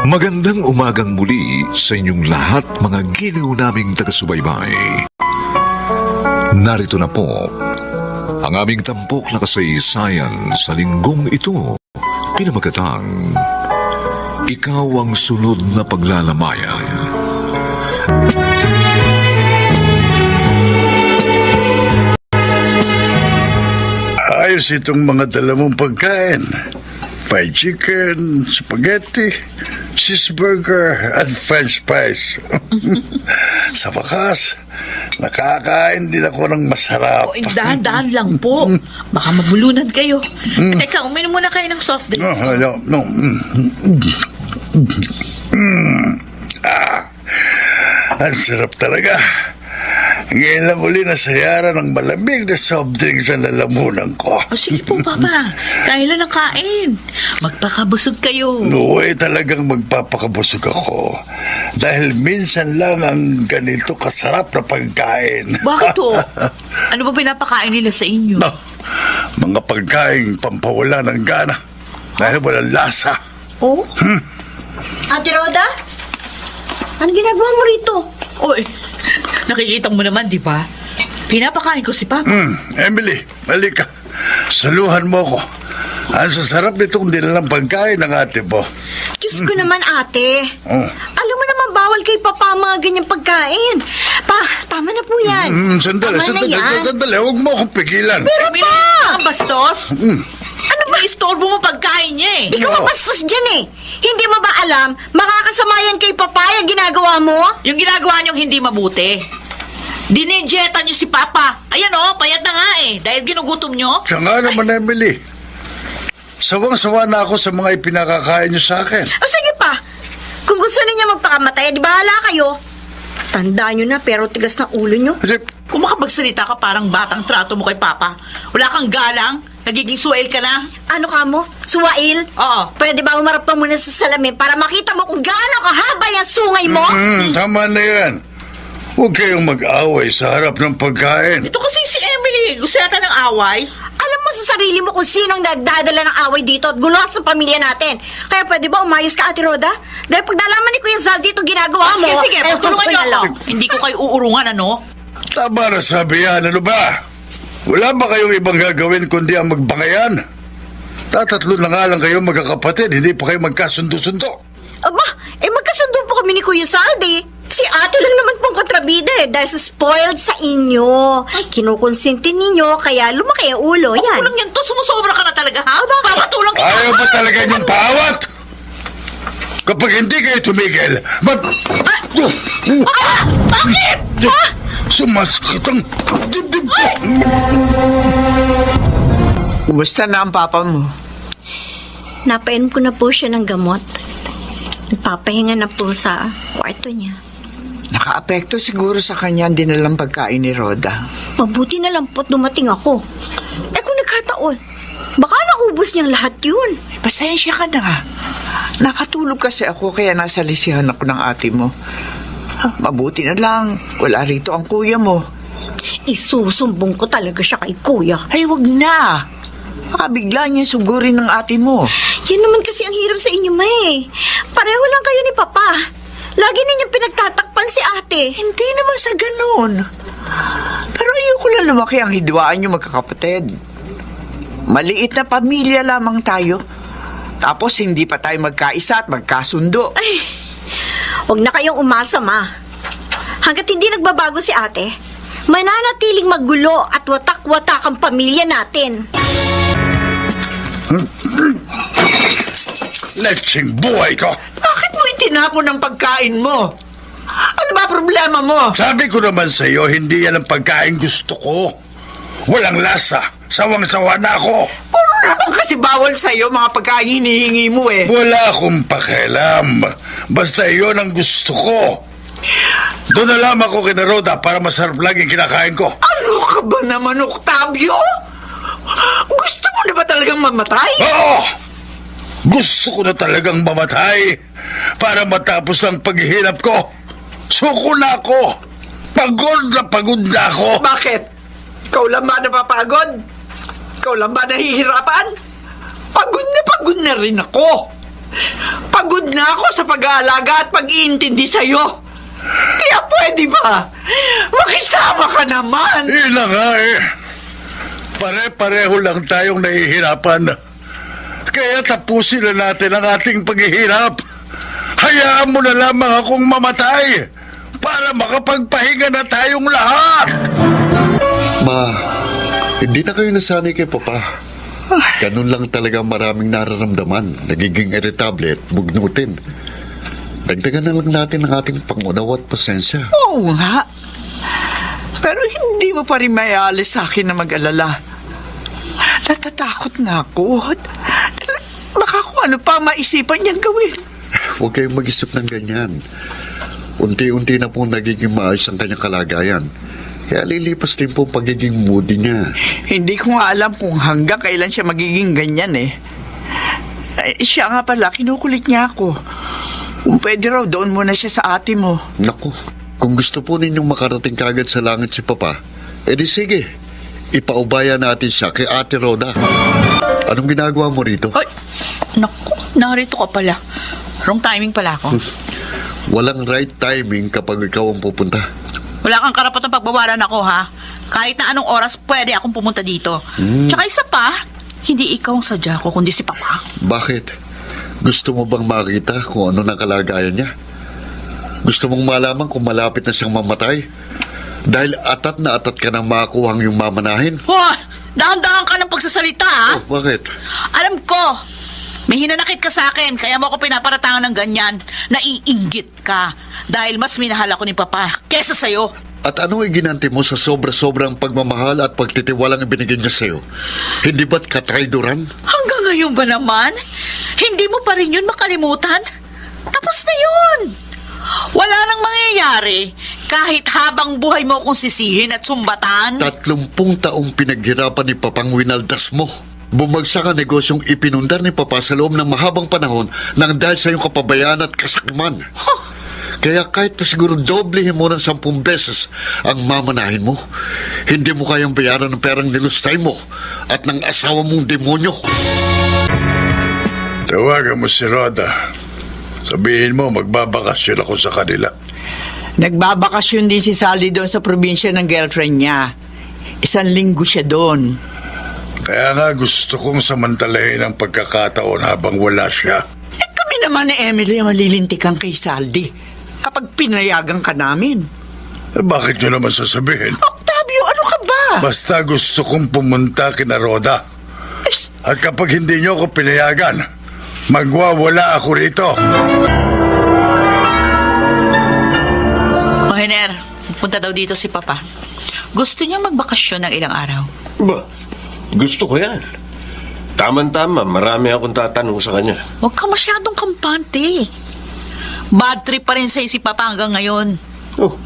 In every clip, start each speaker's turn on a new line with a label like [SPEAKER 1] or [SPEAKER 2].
[SPEAKER 1] Magandang umagang muli sa inyong lahat, mga giliw naming taga-subaybay. Narito na po ang aming tampok na kasaysayan sa linggong ito, pinamagatang Ikaw ang Sunod na Paglalamayan.
[SPEAKER 2] Ayos itong mga dala mong pagkain. Fried chicken, spaghetti, cheeseburger, at french fries. Sa wakas, nakakain din ako ng masarap.
[SPEAKER 3] Dahan-dahan lang po. Baka mabulunan kayo. Teka, uminom muna kayo ng soft drinks.
[SPEAKER 2] No. Ang sarap talaga. Ngayon lang uli nasayara ng malamig na soft drink sa lalamunan ko.
[SPEAKER 3] Sige po, Papa. Kailan ang kain? Magpakabusog kayo.
[SPEAKER 2] Noy, talagang magpapakabusog ako. Dahil minsan lang ang ganito kasarap na pagkain.
[SPEAKER 3] Bakit po? Ano ba pinapakain nila sa inyo?
[SPEAKER 2] No, mga pagkain pampawala ng gana. Dahil walang lasa.
[SPEAKER 3] Oh?
[SPEAKER 4] Ate Roda? Ano ginagawa mo rito?
[SPEAKER 3] Oy, nakikita mo naman, di ba? Pinapakain ko si Papa.
[SPEAKER 2] Emily, halika. Saluhan mo ko. Ang sasarap nitong dinalang pagkain ng ate mo.
[SPEAKER 4] Diyos ko naman, ate.
[SPEAKER 2] Oh.
[SPEAKER 4] Alam mo naman, bawal kay Papa ang mga ganyang pagkain. Pa, tama na po yan.
[SPEAKER 2] Sandali. Huwag mo akong pigilan.
[SPEAKER 4] Pero
[SPEAKER 3] Emily,
[SPEAKER 4] pa!
[SPEAKER 3] ang bastos. Ano ba? Iistorbo mo pagkain niya eh.
[SPEAKER 4] Ikaw ang bastos dyan eh. Hindi mo ba alam, makakasama yan kay Papa yung ginagawa mo?
[SPEAKER 3] Yung ginagawa niyong hindi mabuti. Dinejeta niyo si Papa. Ayan oh, payat na nga eh. Dahil ginugutom niyo.
[SPEAKER 2] Siya nga naman, Emily. Sawang-sawa na ako sa mga ipinakakain niyo sa akin.
[SPEAKER 4] O sige pa, kung gusto ninyo magpakamatay, di bahala kayo. Tandaan nyo na, pero tigas na ulo nyo.
[SPEAKER 2] Kasi,
[SPEAKER 3] Kung makapagsalita ka parang batang trato mo kay Papa. Wala kang galang. Nagiging suwail ka na.
[SPEAKER 4] Ano ka mo? Suwail?
[SPEAKER 3] Oo.
[SPEAKER 4] Pwede ba umarap pa muna sa salamin para makita mo kung gaano kahaba yung sungay mo?
[SPEAKER 2] tama na yan. Huwag kayong mag-away sa harap ng pagkain.
[SPEAKER 3] Ito kasi si Emily. Gusto yata ng away.
[SPEAKER 4] Alam mo sa sarili mo kung sinong nagdadala ng away dito at gulo sa pamilya natin. Kaya pwede ba umayos ka, Ate Roda? Dahil pag nalaman ni Kuya Zaldi itong ginagawa mo...
[SPEAKER 3] Sige, pagtulungan niyo ako. Hindi ko kayo uurungan, ano?
[SPEAKER 2] Tama na sabi yan, ano ba? Wala ba kayong ibang gagawin kundi ang magbangayan? Tatatlo na nga lang kayo magkakapatid, hindi pa kayo magkasundo-sundo.
[SPEAKER 4] Aba, magkasundo po kami ni Kuya Zaldi. Si ate lang naman pong kontrabida dahil sa spoiled sa inyo. Kinukonsinti ninyo, kaya lumaki ang ulo. Yan.
[SPEAKER 3] Kulang yan to. Sumusobra ka na talaga, ha? Papatulang kita.
[SPEAKER 2] Ayaw ba talaga niyong paawat? Kapag hindi kayo tumigil,
[SPEAKER 3] Bakit?
[SPEAKER 2] sumasakit ang dibdib ko.
[SPEAKER 5] Kumusta na ang papa mo?
[SPEAKER 4] Napainom ko na po siya ng gamot. Nagpapahinga na po sa kwarto niya.
[SPEAKER 5] Nakaapekto siguro sa kanya ang dinalang pagkain ni Roda.
[SPEAKER 4] Mabuti na lang po't dumating ako. Kung nagkataon, baka naubos niyang lahat yun.
[SPEAKER 5] Pasensya ka na. Nakatulog kasi ako kaya nasa lisihan ako ng ate mo. Mabuti na lang, wala rito ang kuya mo.
[SPEAKER 4] Isusumbong ko talaga siya kay Kuya.
[SPEAKER 5] Ay, wag na. Baka bigla niya sugurin ng ate mo.
[SPEAKER 4] Yan naman kasi ang hirap sa inyo, May. Pareho lang kayo ni Papa. Lagi ninyong pinagtatakpan si ate.
[SPEAKER 5] Hindi naman sa ganun. Pero ayoko lang lumaki ang hidwaan niyo magkakapatid. Maliit na pamilya lamang tayo. Tapos hindi pa tayo magkaisa at magkasundo.
[SPEAKER 4] Ay, huwag na kayong umasa, Ma. Hanggat hindi nagbabago si ate, mananatiling magulo at watak-watak ang pamilya natin.
[SPEAKER 2] Letsing buhay ko.
[SPEAKER 5] Bakit mo itinapon ang pagkain mo? Ano ba problema mo?
[SPEAKER 2] Sabi ko naman sa iyo, hindi yan ang pagkain gusto ko. Walang lasa. Sawang-sawa na ako.
[SPEAKER 5] Puro naman kasi bawal sa'yo mga pagkain hinihingi mo eh.
[SPEAKER 2] Wala akong pakialam. Basta iyon ang gusto ko. Doon na lamang ako kina Roda para masarap laging kinakain ko.
[SPEAKER 5] Ano ka ba naman, Octavio? Gusto mo na ba talagang mamatay?
[SPEAKER 2] Oo! Gusto ko na talagang mamatay para matapos ang paghihirap ko. Suko na ako. Pagod na ako.
[SPEAKER 5] Bakit? Ikaw lang ba napapagod? Ikaw lang ba nahihirapan? Pagod na rin ako. Pagod na ako sa pag-aalaga at pag-iintindi sa'yo. Kaya pwede ba? Makisama ka naman.
[SPEAKER 2] Ina nga eh. Pare-pareho lang tayong nahihirapan. Kaya tapusin na natin ang ating paghihirap. Hayaan mo na lamang akong mamatay para makapagpahinga na tayong lahat.
[SPEAKER 6] Ma, hindi na kayo nasanay kay Papa. Ganun lang talaga maraming nararamdaman. Nagiging irritable at bugnutin. Dagdagan na lang natin ang ating pangunawa at pasensya.
[SPEAKER 5] Oo nga. Pero hindi mo pa rin mayalis sa akin na mag-alala. Natatakot na ako. Baka kung ano pa maisipan niyang gawin.
[SPEAKER 6] Huwag kayong mag-isip ng ganyan. Unti-unti na pong nagiging maayos ang kanyang kalagayan. Kaya lilipas din po ang pagiging moody niya.
[SPEAKER 5] Hindi ko nga alam kung hanggang kailan siya magiging ganyan eh. Siya nga pala, kinukulit niya ako. Kung pwede raw, doon muna siya sa ate mo.
[SPEAKER 6] Naku, kung gusto po ninyong makarating kagad sa langit si Papa, edi sige, ipaubaya natin siya kay Ate Rhoda. Anong ginagawa mo rito?
[SPEAKER 3] Ay, naku, narito ka pala. Wrong timing pala ako.
[SPEAKER 6] Walang right timing kapag ikaw ang pupunta.
[SPEAKER 3] Wala kang karapatang pagbawalan ako, ha? Kahit na anong oras pwede akong pumunta dito. Tsaka isa pa, hindi ikaw ang sadya ko, kundi si Papa.
[SPEAKER 6] Bakit? Gusto mo bang makita kung ano ng kalagayan niya? Gusto mong malaman kung malapit na siyang mamatay? Dahil atat na atat ka nang makakuhang yung mamanahin?
[SPEAKER 3] Wah! Dahan-dahan ka ng pagsasalita, ha?
[SPEAKER 6] Oh, bakit?
[SPEAKER 3] Alam ko, may hinanakit ka sa akin, kaya mo ako pinaparatangan ng ganyan. Naiinggit ka. Dahil mas minahal ako ni Papa kesa sa'yo.
[SPEAKER 6] At ano ay ginanti mo sa sobra-sobrang pagmamahal at pagtitiwalang ibinigay niya sa'yo? Hindi ba't katrayduran?
[SPEAKER 3] Hanggang ngayon ba naman? Hindi mo pa rin yun makalimutan? Tapos na yun. Wala nang mangyayari kahit habang buhay mo akong sisihin at sumbatan.
[SPEAKER 6] 30 taong pinaghirapan ni Papang winaldas mo. Bumagsak ang negosyong ipinundar ni Papa sa loob ng mahabang panahon nang dahil sa iyong kapabayaan at kasakman. Kaya kahit pa siguro doblehin mo ng 10 beses ang mamanahin mo, hindi mo kayang bayaran ng perang nilustay mo at ng asawa mong demonyo.
[SPEAKER 2] Tawagan mo si Rhoda. Sabihin mo, magbabakasyon ako sa kanila.
[SPEAKER 5] Nagbabakasyon din si Sally doon sa probinsya ng girlfriend niya. 1 linggo siya doon.
[SPEAKER 2] Kaya nga gusto kong samantalahin ang pagkakataon habang wala siya.
[SPEAKER 5] Eh kami naman ni Emily ang malilintikan kay Saldi kapag pinayagan ka namin.
[SPEAKER 2] Eh, bakit nyo naman sasabihin?
[SPEAKER 5] Octavio, ano ka ba?
[SPEAKER 2] Basta gusto kong pumunta kina Rhoda. At kapag hindi nyo ako pinayagan, magwawala ako rito.
[SPEAKER 3] O, Hener, punta daw dito si Papa. Gusto niya magbakasyon ng ilang araw.
[SPEAKER 7] Ba, gusto ko yan. Tama-tama, marami akong tatanong sa kanya.
[SPEAKER 3] Huwag ka masyadong kampante. Bad trip pa rin sa'yo si Papa hanggang ngayon.
[SPEAKER 7] Oh,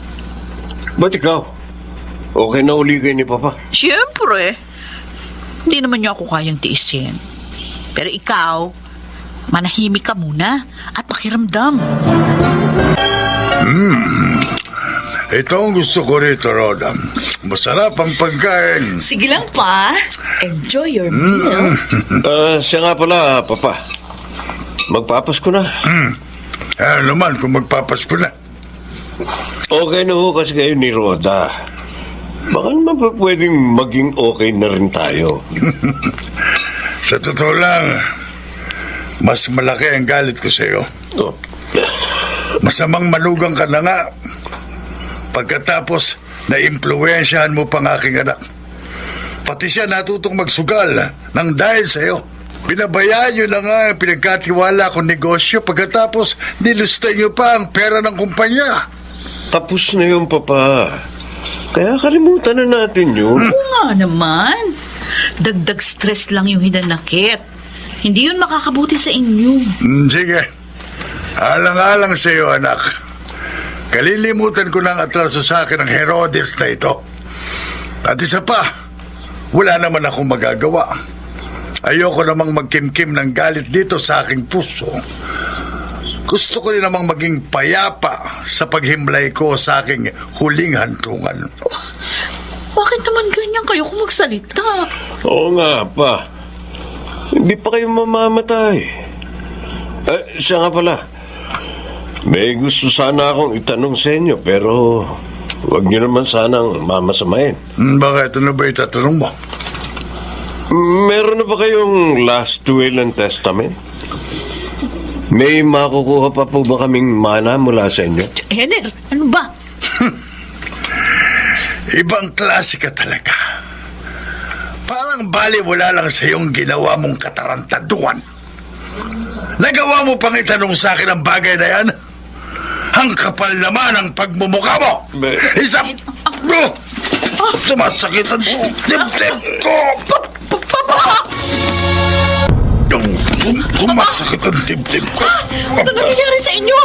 [SPEAKER 7] ba't ikaw? Okay na uli kayo ni Papa?
[SPEAKER 3] Siyempre. Hindi naman niya ako kayang tiisin. Pero ikaw, manahimik ka muna at pakiramdam.
[SPEAKER 2] Ito ang gusto ko rito, Rhoda. Masarap ang pagkain.
[SPEAKER 3] Sige lang, Pa. Enjoy your meal.
[SPEAKER 7] Siya nga pala, Papa. Magpapasko na.
[SPEAKER 2] Ano naman kung magpapasko na.
[SPEAKER 7] Okay na ho kasi kayo ni Rhoda. Baka naman pa pwedeng maging okay na rin tayo.
[SPEAKER 2] Sa totoo lang, mas malaki ang galit ko sa'yo.
[SPEAKER 7] Oh.
[SPEAKER 2] Masamang malugang ka na nga. Pagkatapos, na-impluwensyahan mo pang aking anak. Pati siya natutong magsugal ng dahil sa'yo. Pinabayaan nyo na nga ang pinagkatiwala kong negosyo. Pagkatapos, nilustay nyo pa ang pera ng kumpanya.
[SPEAKER 7] Tapos na yun, Papa. Kaya kalimutan na natin yun.
[SPEAKER 3] Oo nga naman. Dagdag stress lang yung hinanakit. Hindi yun makakabuti sa inyo.
[SPEAKER 2] Sige. Alang-alang sa'yo, anak. Kalilimutan ko ng atraso sa akin ng Herodes na ito. At isa pa, wala naman akong magagawa. Ayoko namang magkimkim ng galit dito sa aking puso. Gusto ko rin namang maging payapa sa paghimlay ko sa aking huling hantungan.
[SPEAKER 3] Bakit naman ganyan kayo kung magsalita?
[SPEAKER 7] Oo nga, Pa. Hindi pa kayo mamamatay. Siya nga pala. May gusto sana akong itanong sa inyo, pero huwag niyo naman sanang mamasamain.
[SPEAKER 2] Bakit? Ano ba itatanong mo?
[SPEAKER 7] Meron na ba kayong last will and testament? May makukuha pa po ba kaming mana mula sa inyo?
[SPEAKER 3] Henner, ano ba?
[SPEAKER 2] Ibang klase ka talaga. Parang bali wala lang sa iyong ginawa mong katarantaduan. Nagawa mo pang itanong sa akin ang bagay na yan? Ang kapal naman ang pagmumukha mo! Isang... Sumasakit ang dibdib ko! Sumasakit ang dibdib ko!
[SPEAKER 3] Ano nangyayari sa inyo?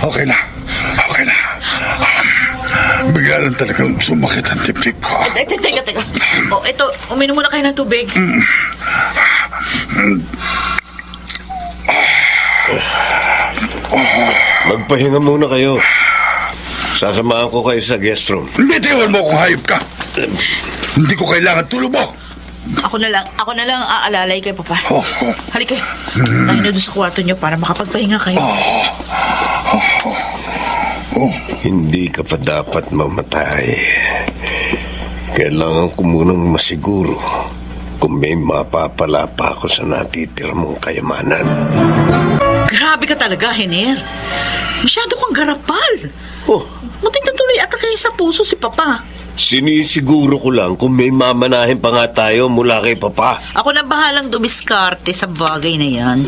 [SPEAKER 2] Okay na. Okay na. Bigla lang talagang sumakit ang dibdib ko.
[SPEAKER 3] Teka. O, ito, uminom muna kayo ng tubig.
[SPEAKER 7] Magpahinga muna kayo. Sasamahan ko kayo sa guest room.
[SPEAKER 2] Bitiwan mo kung hayop ka. Hindi ko kailangan tulong mo.
[SPEAKER 3] Ako na lang aalalay kay Papa.
[SPEAKER 2] Oh.
[SPEAKER 3] Halika kayo. Tayo na doon sa kwarto niyo para makapagpahinga kayo.
[SPEAKER 7] Hindi ka pa dapat mamatay. Kailangan ko munang masiguro kung may mapapala pa ako sa natitira mong kayamanan.
[SPEAKER 3] Grabe ka talaga, Henner. Masyado kang garapal. Mutik na tuloy ata kayo sa puso si Papa.
[SPEAKER 7] Sinisiguro ko lang kung may mamanahin pa nga tayo mula kay Papa.
[SPEAKER 3] Ako na bahalang dumiskarte sa bagay na yan.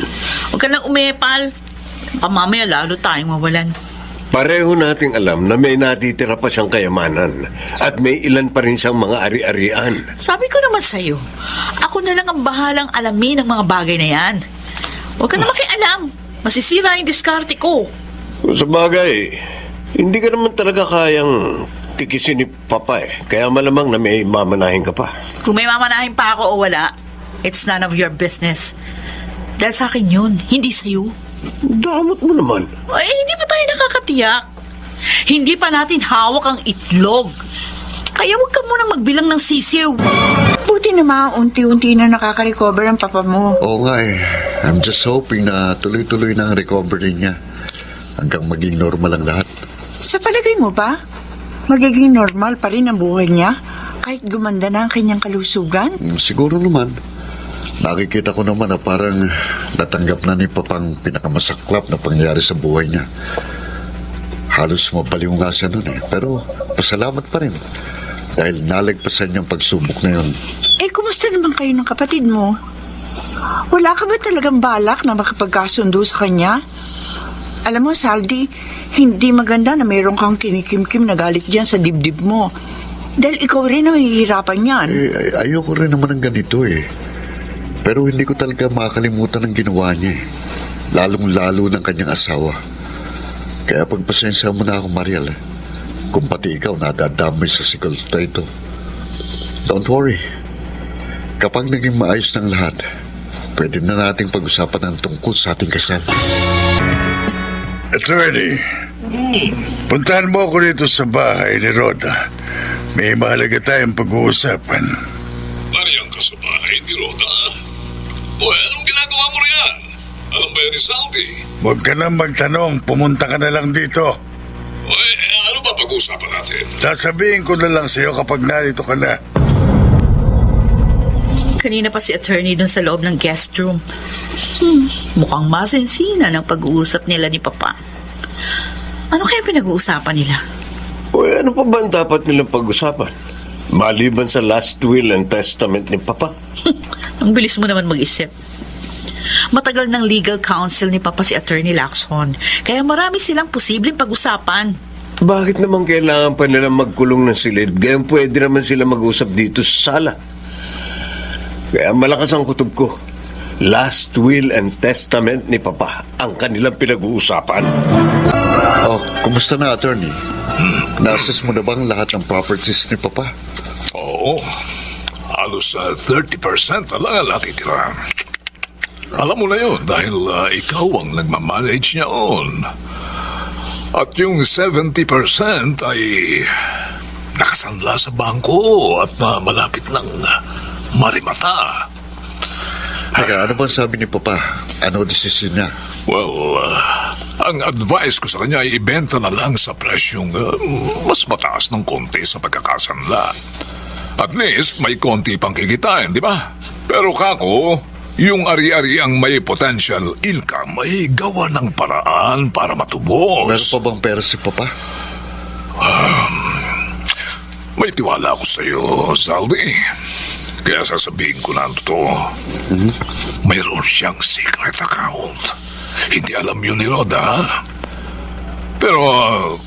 [SPEAKER 3] Huwag ka nang umepal. Mamaya lalo tayong mawalan.
[SPEAKER 7] Pareho nating alam na may natitira pa siyang kayamanan at may ilan pa rin siyang mga ari-arian.
[SPEAKER 3] Sabi ko naman sa'yo, ako na lang ang bahalang alamin ang mga bagay na yan. Huwag ka na makialam. Masisira yung diskarte ko.
[SPEAKER 7] Sa bagay, hindi ka naman talaga kayang tikisin ni Papa eh. Kaya malamang na may mamanahin ka pa.
[SPEAKER 3] Kung may mamanahin pa ako o wala, it's none of your business. Dahil sa akin yun, hindi sa'yo.
[SPEAKER 7] Damot mo naman.
[SPEAKER 3] Ay, hindi pa tayo nakakatiyak. Hindi pa natin hawak ang itlog. Kaya huwag ka munang magbilang ng sisiw.
[SPEAKER 5] Buti naman unti-unti na nakaka-recover ang papa mo.
[SPEAKER 6] Oo nga eh. I'm just hoping na tuloy-tuloy na ang recovery niya. Hanggang maging normal ang lahat.
[SPEAKER 5] Sa palagay mo ba, magiging normal pa rin ang buhay niya kahit gumanda na ang kanyang kalusugan?
[SPEAKER 6] Siguro naman. Nakikita ko naman na parang natanggap na ni Papang pinakamasaklap na pangyayari sa buhay niya. Halos mabaliw nga siya nun eh. Pero pasalamat pa rin. Dahil nalagpasan niyang pagsubok na yun.
[SPEAKER 5] Kumusta naman kayo ng kapatid mo? Wala ka ba talagang balak na makapagkasundo sa kanya? Alam mo, Saldi, hindi maganda na mayroon kang kinikimkim na galit dyan sa dibdib mo. Dahil ikaw rin ang mahihirapan yan.
[SPEAKER 6] Ayoko rin naman ng ganito eh. Pero hindi ko talaga makakalimutan ang ginawa niya eh. Lalong-lalo ng kanyang asawa. Kaya pagpasensya mo na ako, Mariel. Kung pati ikaw nadadamay sa sikal na ito. Don't worry. Kapag naging maayos ng lahat, pwede na nating pag-usapan ang tungkol sa ating kasal.
[SPEAKER 2] Attorney, puntahan mo ako dito sa bahay ni Rhoda. May mahalaga tayong pag-uusapan.
[SPEAKER 1] Nariyan ka sa bahay ni Rhoda? Anong ginagawa mo riyan? Alam ba yan ni Saldi?
[SPEAKER 2] Huwag ka na magtanong, pumunta ka na lang dito.
[SPEAKER 1] Ano ba pag-uusapan natin?
[SPEAKER 2] Sasabihin ko na lang sa'yo kapag narito ka na.
[SPEAKER 3] Kanina pa si attorney dun sa loob ng guest room. Mukhang masinsinan ang pag-uusap nila ni Papa. Ano kaya pinag-uusapan nila?
[SPEAKER 7] Ano pa ba ang dapat nilang pag-usapan? Maliban sa last will and testament ni Papa.
[SPEAKER 3] Ang bilis mo naman mag-isip. Matagal ng legal counsel ni Papa si Attorney Lacson. Kaya marami silang posibleng pag-usapan.
[SPEAKER 7] Bakit naman kailangan pa nilang magkulong ng silid? Gayon pwede naman sila mag-usap dito sa sala. Kaya malakas ang kutob ko. Last will and testament ni Papa ang kanilang pinag-uusapan.
[SPEAKER 6] Kumusta na, attorney? Na-assess mo na bang lahat ng properties ni Papa?
[SPEAKER 1] Oo. Halos 30% na lang ang natitira. Alam mo na yun dahil ikaw ang nagmamanage niyaon. At yung 70% ay nakasanla sa bangko at malapit ng marimata.
[SPEAKER 6] Teka, ano ba sabi ni Papa? Ano desisyon niya?
[SPEAKER 1] Well, ang advice ko sa kanya ay ibenta na lang sa presyong mas mataas ng konti sa pagkakasanla. At least may konti pang kikitain, di ba? Pero kako, yung ari-ari ang may potential income ay gawa ng paraan para matubos.
[SPEAKER 6] Meron pa bang pera si Papa?
[SPEAKER 1] May tiwala ako sa iyo, Zaldi. Kaya sasabihin ko na ang totoo. Mayroon siyang secret account. Hindi alam yun ni Rhoda, ha? Pero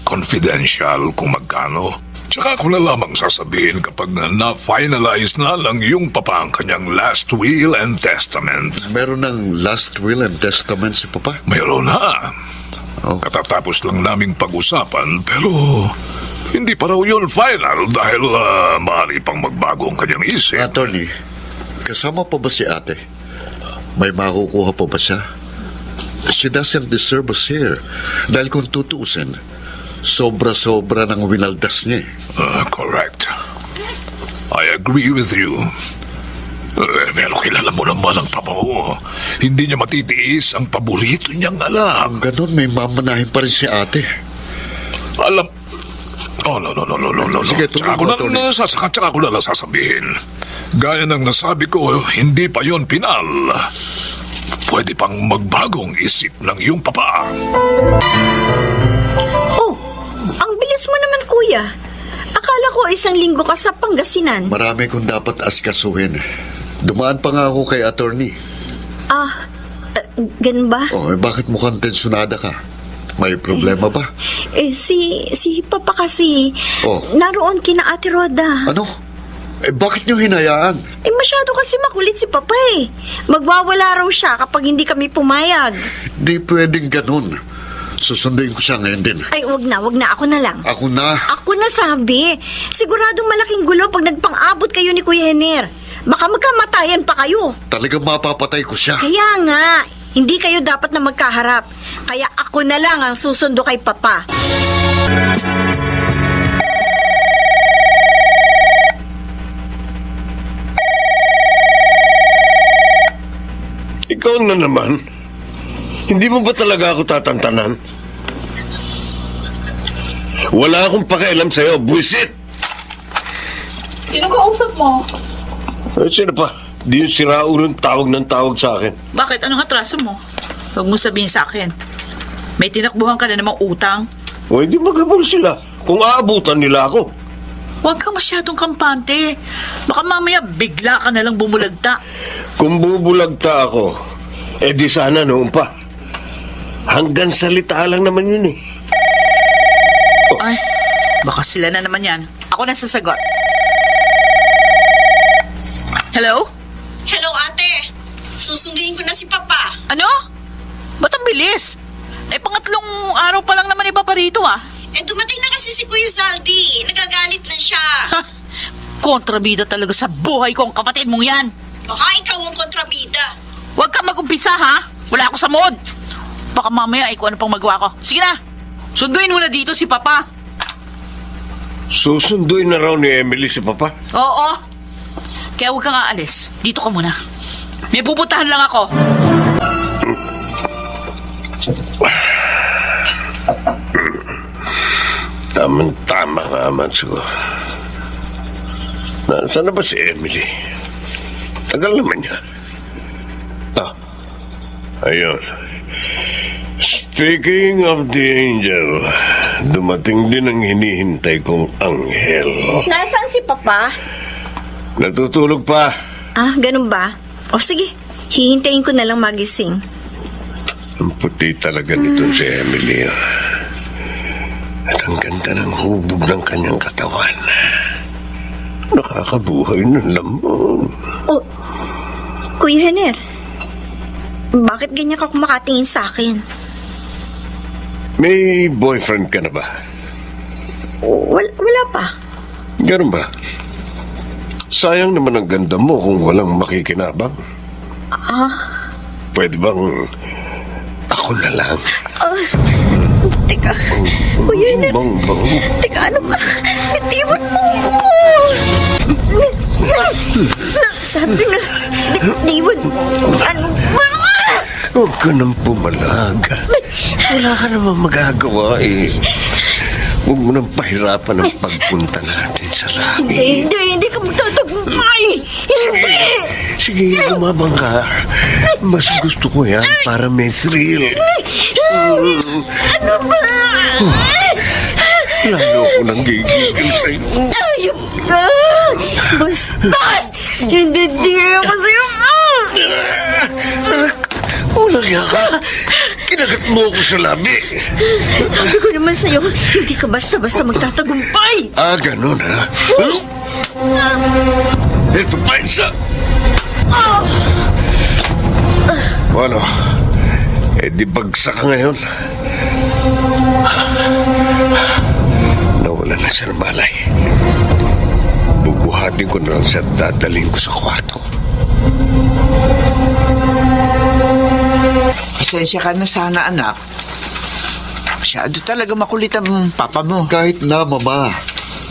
[SPEAKER 1] confidential kung magkano. Tsaka ko na lamang sasabihin kapag na-finalize na lang yung papa ang kanyang last will and testament.
[SPEAKER 6] Meron ng last will and testament si Papa?
[SPEAKER 1] Mayroon na.
[SPEAKER 6] Oh.
[SPEAKER 1] Katatapos lang naming pag-usapan pero hindi pa raw yun final dahil maaari pang magbago ang kanyang isip.
[SPEAKER 6] Attorney, kasama pa ba si ate? May makukuha pa ba siya? She doesn't deserve us here. Dahil kung tutuusin, sobra-sobra ng winaldas niya.
[SPEAKER 1] Correct. I agree with you. Pero kilala mo naman ang papa mo. Hindi niya matitiis ang paborito niyang alam.
[SPEAKER 6] Ang ganun, may mamanahin pa rin si ate.
[SPEAKER 1] Alam... Oh, no.
[SPEAKER 6] Sige,
[SPEAKER 1] Tsaka
[SPEAKER 6] tuloy
[SPEAKER 1] ko
[SPEAKER 6] mo, Tony.
[SPEAKER 1] tsaka ko na sasabihin. Gaya ng nasabi ko, hindi pa yon pinal. Pwede pang magbagong isip ng iyong papa.
[SPEAKER 4] Oh, ang bilis mo naman, kuya. Akala ko 1 linggo ka sa Pangasinan.
[SPEAKER 6] Marami kong dapat askasuhin. Dumaan pa nga ako kay attorney.
[SPEAKER 4] Ganun ba?
[SPEAKER 6] Oh, bakit mukhang tensyonada ka? May problema ba?
[SPEAKER 4] Si Papa kasi,
[SPEAKER 6] Oh.
[SPEAKER 4] naroon kina Ate Rhoda.
[SPEAKER 6] Ano? Bakit niyo hinayaan?
[SPEAKER 4] Masyado kasi makulit si Papa eh. Magwawala raw siya kapag hindi kami pumayag.
[SPEAKER 6] Di pwedeng ganun. Susunduin ko siya ngayon din.
[SPEAKER 4] Ay, wag na. Ako na lang.
[SPEAKER 6] Ako na.
[SPEAKER 4] Ako na sabi. Siguradong malaking gulo pag nagpang-abot kayo ni Kuya Henner. Baka magkamatayan pa kayo.
[SPEAKER 6] Talagang mapapatay ko siya.
[SPEAKER 4] Kaya nga, hindi kayo dapat na magkaharap. Kaya ako na lang ang susundo kay Papa.
[SPEAKER 7] Ikaw na naman. Hindi mo ba talaga ako tatantanan? Wala akong pakialam sa'yo, buwisit!
[SPEAKER 3] Sino kausap mo?
[SPEAKER 7] Eh, sino pa? Di yung siraulong tawag ng tawag sa akin.
[SPEAKER 3] Bakit? Anong atraso mo? Huwag mo sabihin sa akin. May tinakbuhan ka na namang utang.
[SPEAKER 7] O, hindi maghabol sila kung aabutan nila ako.
[SPEAKER 3] Huwag ka masyadong kampante. Baka mamaya bigla ka na lang bumulagta.
[SPEAKER 7] Kung bubulagta ako, eh di sana noon pa. Hanggang salita lang naman yun eh.
[SPEAKER 3] Ay, baka sila na naman yan. Ako na sasagot. Hello?
[SPEAKER 8] Hello, ate. Susunduin ko na si Papa.
[SPEAKER 3] Ano? Ba't ang bilis? Pangatlong araw pa lang naman iba pa rito
[SPEAKER 8] Dumating na kasi si Kuya Zaldi. Nagagalit na siya.
[SPEAKER 3] Ha? Kontrabida talaga sa buhay ko ang kapatid mong yan.
[SPEAKER 8] Baka ikaw ang kontrabida.
[SPEAKER 3] Huwag ka mag-umpisa, ha? Wala ako sa mood. Baka mamaya ay kung ano pang magawa ko. Sige na, sunduin mo na dito si Papa.
[SPEAKER 7] Susunduin na raw ni Emily si Papa.
[SPEAKER 3] Oo. Kaya huwag kang aalis. Dito ka muna. May pupuntahan lang ako.
[SPEAKER 7] Tama nga, Matsuko. Nasaan na ba si Emily? Tagal naman niya. Ayun. Speaking of the angel, dumating din ang hinihintay kong anghel.
[SPEAKER 4] Nasaan si Papa?
[SPEAKER 7] Natutulog pa.
[SPEAKER 4] Ganun ba? O sige, hihintayin ko na lang magising.
[SPEAKER 7] Ang puti talaga nito si Emily. At ang ganda ng hubog ng kanyang katawan. Nakakabuhay ng lamon.
[SPEAKER 4] Oh, Kuya Henner, bakit ganyan ka kumakatingin sa akin?
[SPEAKER 7] May boyfriend ka na ba?
[SPEAKER 4] Wala pa.
[SPEAKER 7] Ganun ba? Sayang naman ang ganda mo kung walang makikinabang. Pwede bang ako na lang?
[SPEAKER 4] Teka, Kuya Henner,
[SPEAKER 7] Bang.
[SPEAKER 4] teka, ano ba? Bitiwan mo ko! Sabi na, bitiwan mo. Ano ba?
[SPEAKER 7] Huwag ka nang pumalag. Wala ka namang magagawa eh. Huwag mo nang pahirapan ang pagpunta natin sa langit.
[SPEAKER 4] Hindi ka magtatagumpay! Hindi!
[SPEAKER 7] Sige, lumabang ka. Mas gusto ko yan para may thrill.
[SPEAKER 4] Ano ba?
[SPEAKER 7] Lalo ko nang gigigil sa'yo.
[SPEAKER 4] Ayop ka! Bastos! Hindi diri ako sa'yo!
[SPEAKER 7] Walang yaka. Kinagat mo ako sa labi.
[SPEAKER 4] Sabi ko naman sa'yo, hindi ka basta-basta magtatagumpay!
[SPEAKER 7] Ah, ganun ha? Ito pa isa. Ano? Eh di bagsak ka ngayon. Nawala na siya ng malay. Bubuhatin ko na lang siya at dadalhin ko sa kwarto.
[SPEAKER 5] Pasensya ka na sana, anak. Masyado talaga makulit ang papa mo.
[SPEAKER 6] Kahit na, Mama.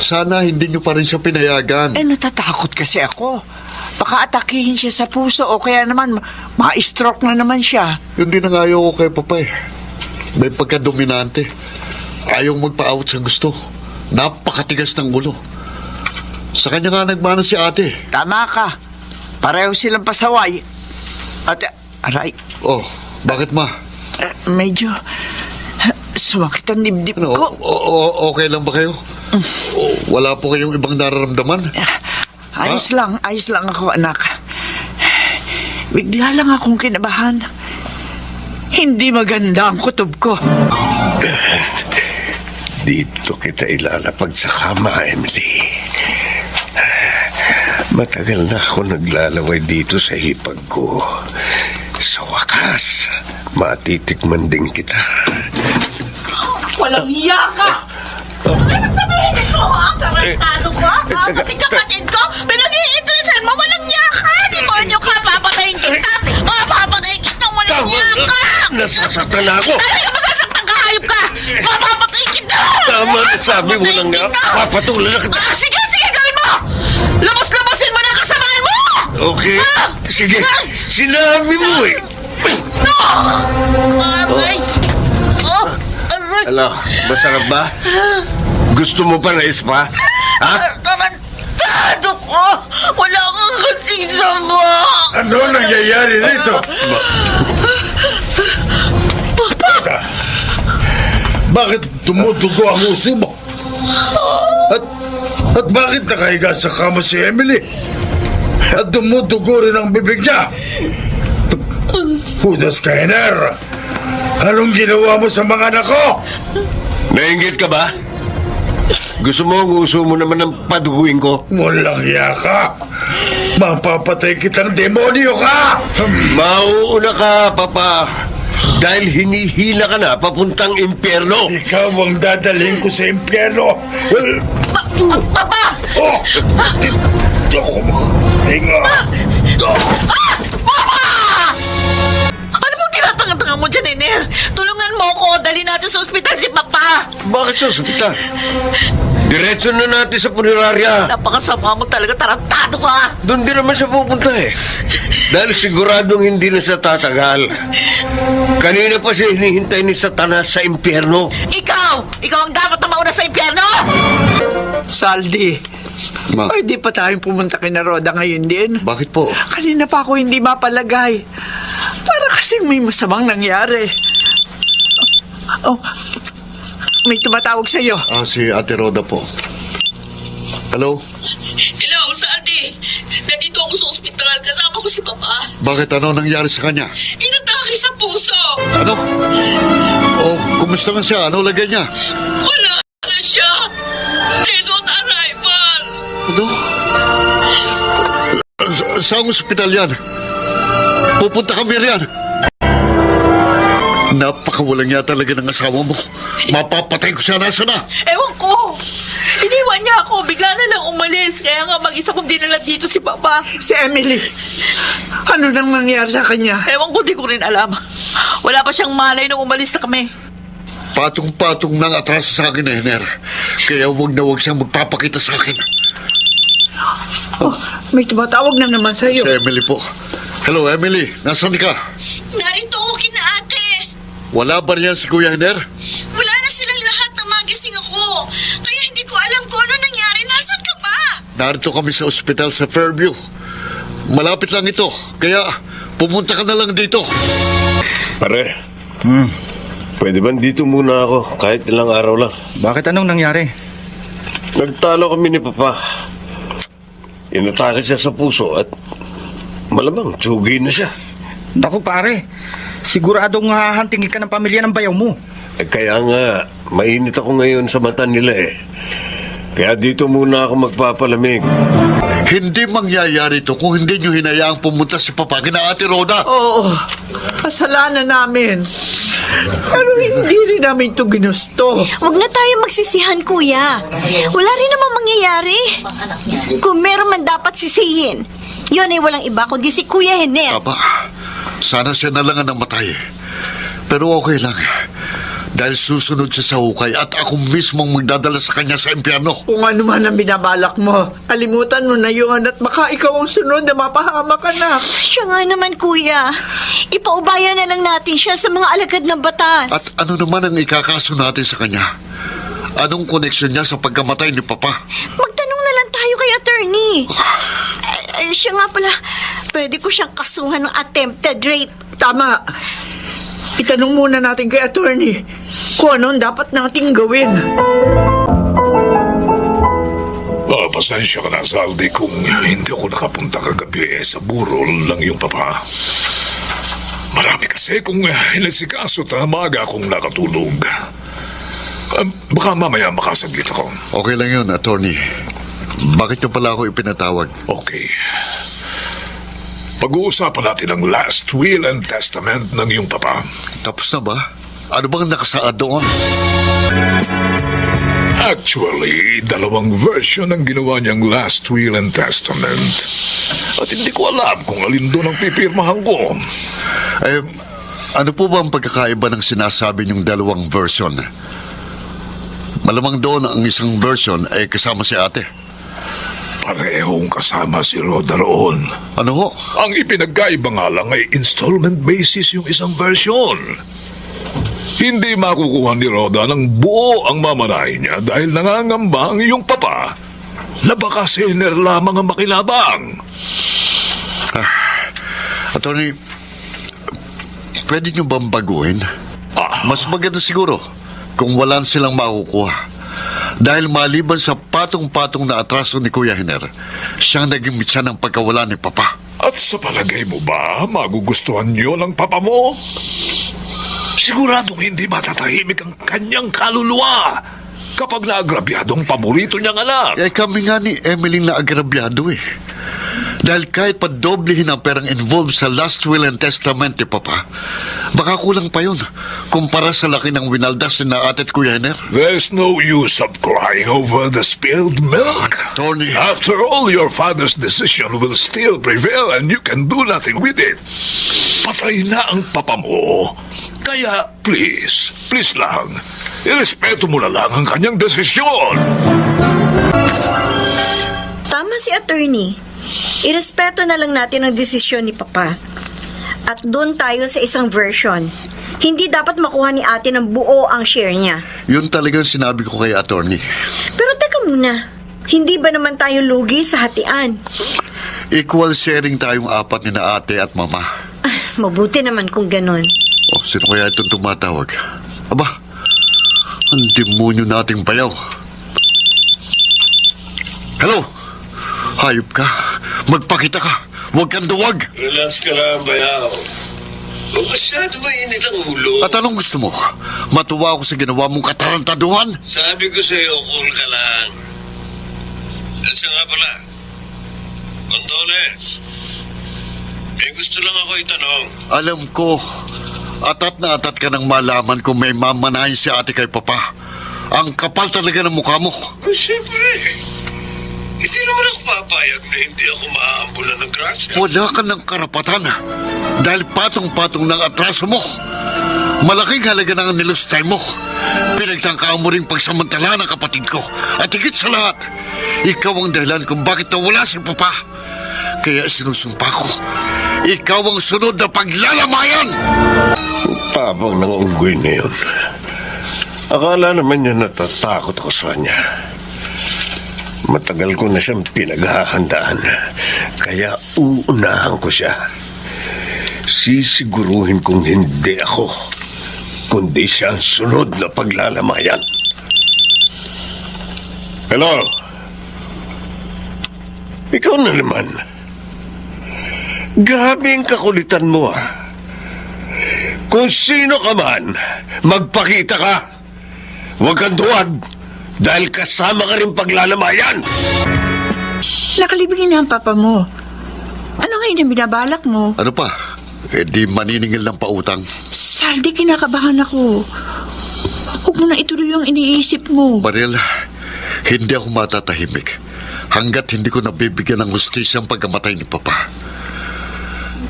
[SPEAKER 6] Sana hindi niyo pa rin siya pinayagan.
[SPEAKER 5] Natatakot kasi ako. Baka atakihin siya sa puso o kaya naman ma-stroke na naman siya.
[SPEAKER 6] Yun din ang ayaw ko kay Papa eh. May pagka-dominante. Ayaw magpa-out sa gusto. Napakatigas ng ulo. Sa kanya nga nagmana si ate.
[SPEAKER 5] Tama ka. Pareho silang pasaway. At, aray,
[SPEAKER 6] Oh, bakit ma?
[SPEAKER 5] medyo sumakit ang dibdib
[SPEAKER 6] Ano,
[SPEAKER 5] ko.
[SPEAKER 6] okay lang ba kayo? Wala po kayong ibang nararamdaman?
[SPEAKER 5] Ayos lang ako, anak. Bigla lang akong kinabahan. Hindi maganda ang kutob ko.
[SPEAKER 7] Dito kita ilalapag sa kama, Emily. Matagal na ako naglalaway dito sa hipag ko. Sa wakas, matitikman din kita.
[SPEAKER 3] Walang hiya ka! Ano sabihin ito, ha? Tarantado ka, ha? Pati kapatid ko, pinag-iinteresan mo, walang hiya ka! Demonyo ka, papatayin kita! Papatayin kita, walang hiya ka!
[SPEAKER 7] Nasasaktan na ako!
[SPEAKER 3] Talaga masasaktan ka, hayop ka! Papatayin kita!
[SPEAKER 7] Tama na sabi mo lang nga. Papatulan na kita.
[SPEAKER 3] Sige, gawin mo! Labas-labasin mo na ang kasamaan mo!
[SPEAKER 7] Okay. Sige. Sinabi mo eh.
[SPEAKER 3] Aray! Oh, aray!
[SPEAKER 7] Ano, masarap ba? Gusto mo pa na ispa? Ha?
[SPEAKER 3] Tarantado ko! Wala kang kasing sama!
[SPEAKER 2] Ano nangyayari rito? Bakit tumutugo ang uso mo? At bakit nakahiga sa kama si Emily? At tumutugo rin ang bibig niya? Judas Kainer, anong ginawa mo sa mga anak ko?
[SPEAKER 7] Nainggit ka ba? Gusto mo ang uso mo naman ng paduguin ko?
[SPEAKER 2] Walang hiya ka. Mapapatay kitang demonyo ka!
[SPEAKER 7] Mauuna ka, Papa. Dahil hinihila ka na papuntang impyerno.
[SPEAKER 2] Ikaw ang dadalhin ko sa impyerno.
[SPEAKER 3] Papa!
[SPEAKER 2] Oh! Dito ako makahinga.
[SPEAKER 3] Papa! Ano bang tinatanga-tanga mo dyan, Enel? Tulungan mo ako. Dali natin sa ospital si Papa.
[SPEAKER 7] Bakit sa ospital? Diretso na natin sa punerarya.
[SPEAKER 3] Napakasama mo talaga. Tarantado ka.
[SPEAKER 7] Doon din naman siya pupunta eh. Dahil siguradong hindi na siya tatagal. Kanina pa siya hinihintay ni Satanas sa impyerno.
[SPEAKER 3] Ikaw ang dapat na mauna sa impyerno.
[SPEAKER 5] Saldi,
[SPEAKER 6] Ma,
[SPEAKER 5] pwede pa tayong pumunta kay Roda ngayon din?
[SPEAKER 6] bakit po?
[SPEAKER 5] Kanina pa ako hindi mapalagay. Para kasing may masamang nangyari. Oh, may tumatawag sa'yo.
[SPEAKER 6] Si Ate Roda po. Hello?
[SPEAKER 8] Hello, Saldi. Nandito ako sa ospital. Kasama ko si Papa.
[SPEAKER 6] Bakit ano nangyari sa kanya?
[SPEAKER 8] Inatake sa puso.
[SPEAKER 6] Ano? Kumusta nga siya? Ano lagay niya?
[SPEAKER 8] Wala na siya. Dead on arrival.
[SPEAKER 6] Ano? Saan ospital yan? Pupunta kami riyan. Napakawalang niya talaga ng asawa mo. Mapapatay ko siya. Nasa na?
[SPEAKER 3] Ewan ko. Iniwan niya ako. Bigla na lang umalis. Kaya nga mag-isa kong dinala dito si Papa.
[SPEAKER 5] Si Emily. Ano nang nangyari sa kanya?
[SPEAKER 3] Ewan ko, di ko rin alam. Wala pa siyang malay nung umalis na kami.
[SPEAKER 6] Patong-patong nang atraso sa akin, Henner. Kaya wag na wag siyang magpapakita sa akin.
[SPEAKER 5] Oh, may tumatawag na naman sa'yo.
[SPEAKER 6] Si Emily po. Hello, Emily. Nasaan ka?
[SPEAKER 8] Narito ako kina ate.
[SPEAKER 6] Wala ba riyan si Kuya Henner?
[SPEAKER 8] Wala na silang lahat na magising ako. Kaya hindi ko alam kung ano nangyari. Nasaan ka ba?
[SPEAKER 6] Narito kami sa ospital sa Fairview. Malapit lang ito. Kaya pumunta ka na lang dito.
[SPEAKER 7] Pare, pwede ba dito muna ako kahit ilang araw lang?
[SPEAKER 9] Bakit anong nangyari?
[SPEAKER 7] Nagtalo kami ni Papa. Inatake siya sa puso at malamang tsugi na siya.
[SPEAKER 9] Naku pare, siguradong hahantingin ka ng pamilya ng bayaw mo.
[SPEAKER 7] Kaya nga, mainit ako ngayon sa mata nila eh. Kaya dito muna ako magpapalamig.
[SPEAKER 6] Hindi mangyayari ito kung hindi nyo hinayaang pumunta si Papa kina Ate Rhoda.
[SPEAKER 5] Oo, kasalanan namin. Pero hindi rin namin ito ginusto.
[SPEAKER 4] Huwag na tayo magsisihan, kuya. Wala rin naman mangyayari. Kung meron man dapat sisihin, yun ay walang iba kundi si Kuya Henner.
[SPEAKER 6] Papa, sana siya na lang ang namatay. Pero okay lang. Dahil susunod siya sa hukay at ako mismong magdadala sa kanya sa impyerno.
[SPEAKER 5] Kung ano man ang binabalak mo, kalimutan mo na yun at baka ikaw ang sunod na mapahama ka na.
[SPEAKER 4] Siya nga naman, kuya. Ipaubaya na lang natin siya sa mga alagad ng batas.
[SPEAKER 6] At ano naman ang ikakaso natin sa kanya? Anong koneksyon niya sa pagkamatay ni Papa?
[SPEAKER 4] Magtanong na lang tayo kay attorney. Siya nga pala, pwede ko siyang kasuhan ng attempted rape.
[SPEAKER 5] Tama. Itanong muna natin kay attorney kung ano ang dapat nating gawin.
[SPEAKER 1] Pasensya ka na, Zaldi, kung hindi ako nakapunta kagabi sa burol ng iyong papa. Marami kasi kung inasikaso at maaga akong nakatulog. Baka mamaya makasaglit ako.
[SPEAKER 6] Okay lang yun, attorney. Bakit niyo pala ako ipinatawag?
[SPEAKER 1] Okay. Pag-uusapan natin ang last will and testament ng iyong papa.
[SPEAKER 6] Tapos na ba? Ano bang nakasaad doon?
[SPEAKER 1] Actually, dalawang version ang ginawa niyang last will and testament. At hindi ko alam kung alin doon ang pipirmahan ko.
[SPEAKER 6] Ano po ba ang pagkakaiba ng sinasabi niyong dalawang version? Malamang doon ang isang version ay kasama si ate.
[SPEAKER 1] Parehong kasama si Rhoda roon.
[SPEAKER 6] Ano ho?
[SPEAKER 1] Ang ipinagkaiba nga lang ay installment basis yung isang version. Hindi makukuha ni Rhoda ng buo ang mamanahin niya dahil nangangamba ang iyong papa na baka si Henner lamang ang makilabang.
[SPEAKER 6] Attorney, pwede niyo bang baguhin? Mas maganda siguro kung walang silang makukuha. Dahil maliban sa patong-patong na atraso ni Kuya Henner, siyang naging mitya ng pagkawala ni Papa.
[SPEAKER 1] At sa palagay mo ba, magugustuhan niyo ng papa mo? Siguradong hindi matatahimik ang kanyang kaluluwa kapag naagrabyado ang paborito niyang anak.
[SPEAKER 6] Kami nga ni Emily na agrabyado eh. Dahil kahit pa doblehin ang perang involved sa last will and testament ni Papa, baka kulang pa yun kumpara sa laki ng winaldas na ate at Kuya Henner.
[SPEAKER 1] There's no use of crying over the spilled milk.
[SPEAKER 6] Tony.
[SPEAKER 1] After all, your father's decision will still prevail and you can do nothing with it. Patay na ang papa mo. Kaya, please lang, irespeto mo na lang ang kanyang desisyon.
[SPEAKER 4] Tama si attorney. Irespeto na lang natin ang desisyon ni Papa. At doon tayo sa isang version. Hindi dapat makuha ni ate ng buo ang share niya.
[SPEAKER 6] Yun talagang sinabi ko kay attorney.
[SPEAKER 4] Pero teka muna, hindi ba naman tayo lugi sa hatian?
[SPEAKER 6] Equal sharing tayong apat ni na ate at mama.
[SPEAKER 4] Mabuti naman kung ganun.
[SPEAKER 6] Sino kaya itong tumatawag? Aba, ang demonyo nating bayaw. Hello? Hayop ka. Magpakita ka. Huwag kang duwag.
[SPEAKER 7] Relax ka lang, bayaw. Masyado mainit ang ulo.
[SPEAKER 6] At anong gusto mo? Matuwa ako sa ginawa mong katarantaduhan?
[SPEAKER 7] Sabi ko sa'yo, cool ka lang. At siya nga pala, Condoles, may gusto lang ako itanong.
[SPEAKER 6] Alam ko, atat na atat ka nang malaman kung may mamanahin si ate kay Papa. Ang kapal talaga ng mukha mo.
[SPEAKER 7] Siyempre, hindi naman ako papayag na hindi ako maaambulan ng grasya.
[SPEAKER 6] Wala ka ng karapatan dahil patong-patong ng atraso mo. Malaking halaga na ang nilustay mo. Pinagtangkaan mo ring pagsamantala ng kapatid ko. At higit sa lahat, ikaw ang dahilan kung bakit nawala si Papa. Kaya sinusumpa ko, ikaw ang sunod na paglalamayan!
[SPEAKER 7] Tapang ng unggoy na yun. Akala naman niya natatakot ako sa kanya. Matagal ko na siyang pinaghahandaan. Kaya uunahan ko siya. Sisiguruhin kong hindi ako, kundi siya ang sunod na paglalamayan. Hello? Ikaw na naman. Grabe ang kakulitan mo, ah. Kung sino ka man, magpakita ka. Huwag kang duwag, dahil kasama ka rin paglalamayan.
[SPEAKER 5] Nakalibing na ang papa mo. Ano ngayon ang binabalak mo?
[SPEAKER 6] Ano pa? Di maniningil ng pautang.
[SPEAKER 5] Saldi, kinakabahan ako. Huwag mo na ituloy yung iniisip mo.
[SPEAKER 6] Mariel, hindi ako matatahimik hanggat hindi ko nabibigyan ng hustisya ang pagkamatay ni Papa.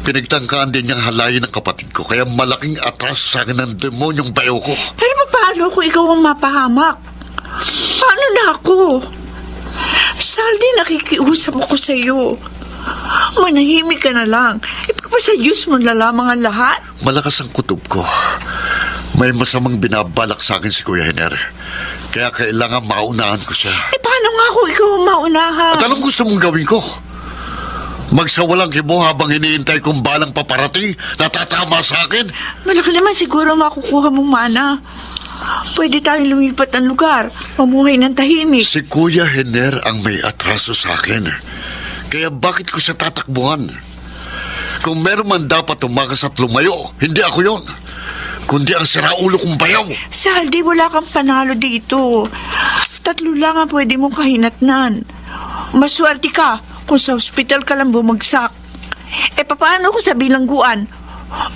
[SPEAKER 6] Pinagtangkaan din niyang halayin ng kapatid ko, kaya malaking atraso sa akin ng demonyong bayaw ko.
[SPEAKER 5] Pero paano kung ikaw ang mapahamak? Paano na ako? Saldi, nakikiusap ako sa iyo. Manahimik ka na lang. Ipagpasa Diyos mo na lamang ang lahat.
[SPEAKER 6] Malakas ang kutob ko. May masamang binabalak sa akin si Kuya Hiner. Kaya kailangan maunahan ko siya.
[SPEAKER 5] Paano nga kung ikaw ang maunahan?
[SPEAKER 6] At anong gusto mong gawin ko? Magsawalang kibo habang hinihintay kong balang paparating na tatama sa akin?
[SPEAKER 5] Malaki naman siguro makukuha mong mana. Pwede tayong lumipat ng lugar. Mamuhay ng tahimik.
[SPEAKER 6] Si Kuya Hiner ang may atraso sa akin. Kaya bakit ko siya tatakbuhan? Kung meron man dapat tumakas at lumayo, hindi ako yon, kundi ang siraulo kong bayaw.
[SPEAKER 5] Saldi, wala kang panalo dito. 3 lang ang pwede mong kahinatnan. Maswerte ka kung sa ospital ka lang bumagsak. Paano kung sa bilangguan?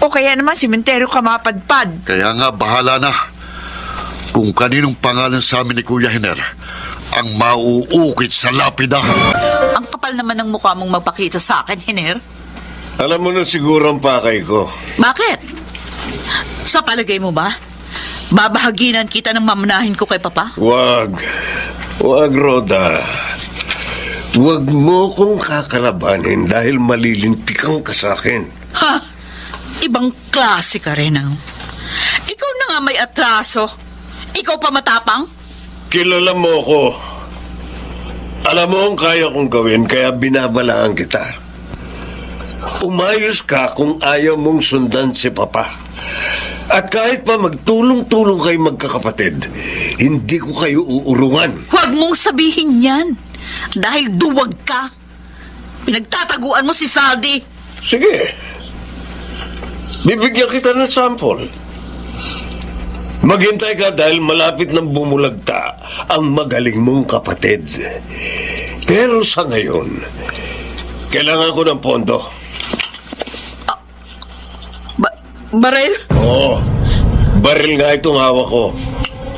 [SPEAKER 5] O kaya naman simenteryo ka mapadpad?
[SPEAKER 6] Kaya nga, bahala na. Kung kaninong pangalan sa amin ni Kuya Hiner ang mauukit sa lapida.
[SPEAKER 3] Ang kapal naman ng mukha mong magpakita sa akin, Hiner.
[SPEAKER 7] Alam mo na siguro ang pakay ko.
[SPEAKER 3] Bakit? Sa palagay mo ba? Babahaginan kita ng mamanahin ko kay Papa?
[SPEAKER 7] Wag, Rhoda. Wag mo kong kakalabanin dahil malilintikan ka sa akin.
[SPEAKER 3] Ha? Ibang klase ka rin, ah. Ikaw na nga may atraso. Ikaw pa matapang?
[SPEAKER 7] Kilala mo ko. Alam mo ang kaya kong gawin, kaya binabalaan kita. Umayos ka kung ayaw mong sundan si Papa. At kahit pa magtulong-tulong kayo magkakapatid, hindi ko kayo uurungan.
[SPEAKER 3] Huwag mong sabihin yan. Dahil duwag ka. Pinagtataguan mo si Saldi.
[SPEAKER 7] Sige. Bibigyan kita ng sample. Maghintay ka dahil malapit nang bumulagta ang magaling mong kapatid. Pero sa ngayon, kailangan ko ng pondo.
[SPEAKER 3] Baril?
[SPEAKER 7] Oo. Baril nga itong hawak ko.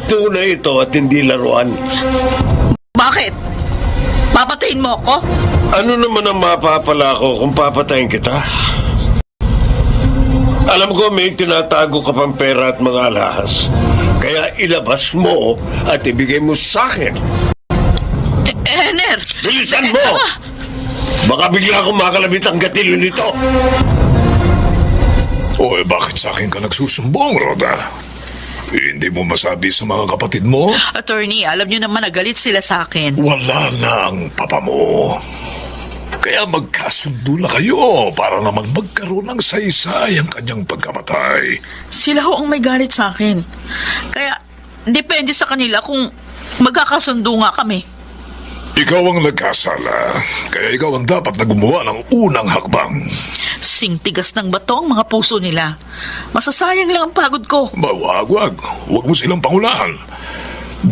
[SPEAKER 7] Tunay ito at hindi laruan.
[SPEAKER 3] Bakit? Papatayin mo ako?
[SPEAKER 7] Ano naman ang mapapala ko kung papatayin kita? Alam ko may tinatago ka pang pera at mga alahas. Kaya ilabas mo at ibigay mo sa akin.
[SPEAKER 3] Hiner!
[SPEAKER 7] Bilisan mo! Baka bigla akong makalabit ang gatilyo nito.
[SPEAKER 1] Oy, bakit sa akin ka nagsusumbong, Rhoda? Hindi mo masabi sa mga kapatid mo?
[SPEAKER 3] Attorney, alam niyo naman nagalit sila sa akin.
[SPEAKER 1] Wala na ang papa mo. Kaya magkasundo na kayo para naman magkaroon ng saysay ang kanyang pagkamatay.
[SPEAKER 3] Sila ho ang may galit sa akin. Kaya, depende sa kanila kung magkakasundo nga kami.
[SPEAKER 1] Ikaw ang nagkasala, kaya ikaw ang dapat na gumawa ng unang hakbang.
[SPEAKER 3] Singtigas ng bato ang mga puso nila. Masasayang lang ang pagod ko.
[SPEAKER 1] Wag mo silang pangunahan.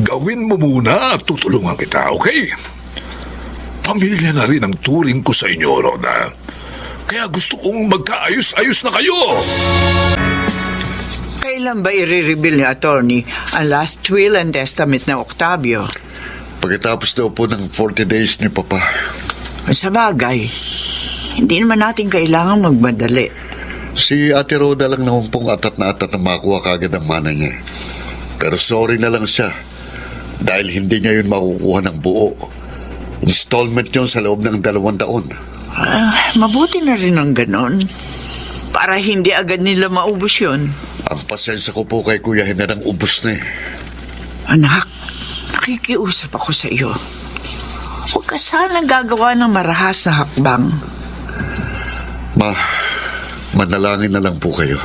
[SPEAKER 1] Gawin mo muna at tutulungan kita, okay? Pamilya na rin ang turing ko sa inyo, Rhoda. Kaya gusto kong magkaayos-ayos na kayo.
[SPEAKER 5] Kailan ba i-reveal ni attorney ang last will and testament ng Octavio?
[SPEAKER 6] Pagkatapos daw po ng 40 days ni Papa.
[SPEAKER 5] Sa bagay, hindi naman natin kailangan magmadali.
[SPEAKER 6] Si Ate Roda lang naman pong atat na makuha kagad ang mana niya. Pero sorry na lang siya dahil hindi niya yun makukuha ng buo. Installment yun sa loob ng 2 taon.
[SPEAKER 5] Mabuti na rin ang ganon. Para hindi agad nila maubos yun.
[SPEAKER 6] Ang pasensya ko po kay Kuya Hiner ang ubos na eh.
[SPEAKER 5] Anak, nakikiusap ako sa iyo. Huwag ka sana gagawa ng marahas na hakbang.
[SPEAKER 6] Manalangin na lang po kayo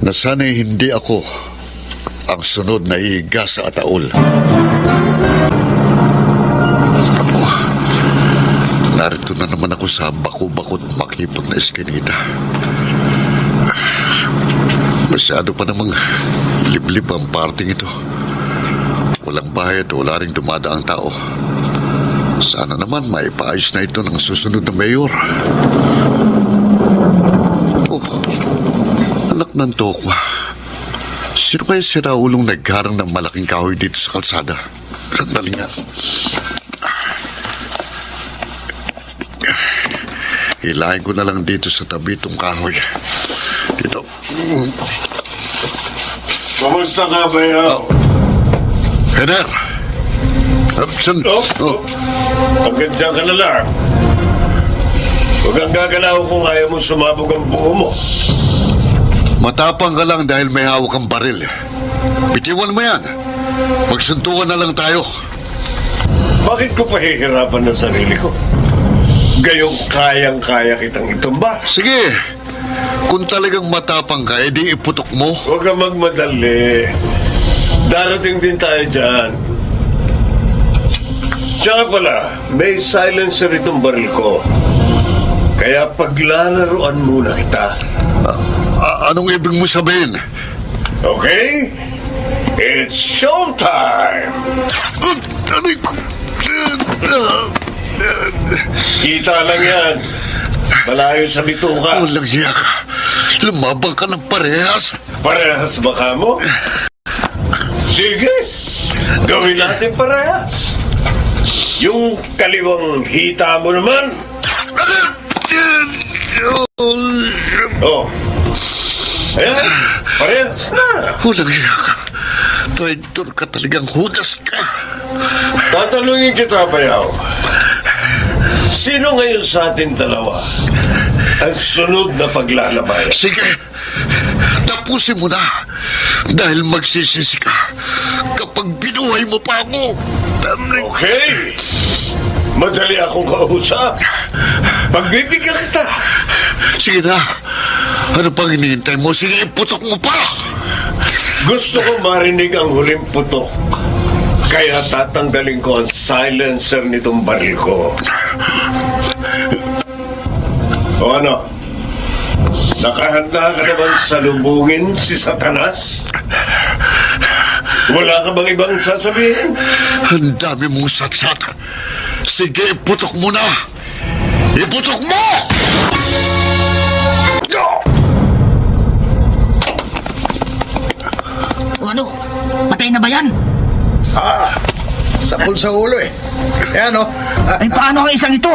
[SPEAKER 6] na sana'y hindi ako ang sunod na hihiga sa ataol. Narito na naman ako sa bako-bakot makipot na eskinita. Masyado pa namang liblib ang parting ito. Walang bahay at wala ring dumadaang tao. Sana naman maipaayos na ito ng susunod na mayor. Oh, anak ng tokwa. Sino kaya si Raulong nagkarang ng malaking kahoy dito sa kalsada? Sandali nga. Hilahin ko na lang dito sa tabi itong kahoy. Dito.
[SPEAKER 7] Kumusta ka, Bayaw?
[SPEAKER 6] Hiner!
[SPEAKER 7] Hanggang dyan ka na lang. Huwag kang gagalaw kung ayaw mo sumabog ang buho mo.
[SPEAKER 6] Matapang ka lang dahil may hawak kang baril. Bitiwan mo yan. Magsuntukan na lang tayo.
[SPEAKER 7] Bakit ko pahihirapan ng sarili ko? Gayong kayang-kaya kitang itumba.
[SPEAKER 6] Sige. Kung talagang matapang ka, edi iputok mo.
[SPEAKER 7] Huwag kang magmadali. Darating din tayo dyan. Tsaka pala, may silencer itong baril ko. Kaya paglalaroan muna kita.
[SPEAKER 6] Anong ibig mo sabihin?
[SPEAKER 7] Okay? It's showtime!
[SPEAKER 6] Aray ko.
[SPEAKER 7] Kita lang yan. Malayo sa bituka.
[SPEAKER 6] Walang hiya ka. Lumabang ka ng parehas.
[SPEAKER 7] Parehas ba ka mo? Sige. Gawin natin parehas. Yung kaliwang hita mo naman. Oh. Ayan. Parehas na.
[SPEAKER 6] Walang hiya ka. Traitor ka talagang hudas ka.
[SPEAKER 7] Tatanungin kita, Bayaw. Sino ngayon sa atin dalawa ang sunod na paglalabayan?
[SPEAKER 6] Sige. Tapusin mo na. Dahil magsisisi ka kapag binuhay mo pa ako.
[SPEAKER 7] Okay. Madali akong kausap. Pagbibigyan kita.
[SPEAKER 6] Sige na. Ano pang hinihintay mo? Sige, putok mo pa.
[SPEAKER 7] Gusto ko marinig ang huling putok. Kaya tatanggalin ko ang silencer nitong baril ko. O ano? Nakahanda ka naman salubungin si Satanas? Wala ka bang ibang sasabihin?
[SPEAKER 6] Ang dami mong satsat. Sige, iputok mo na. Iputok mo!
[SPEAKER 9] O ano? Patay na ba yan?
[SPEAKER 2] Sakol sa ulo eh. Ayan o.
[SPEAKER 9] Ay, paano ang isang ito?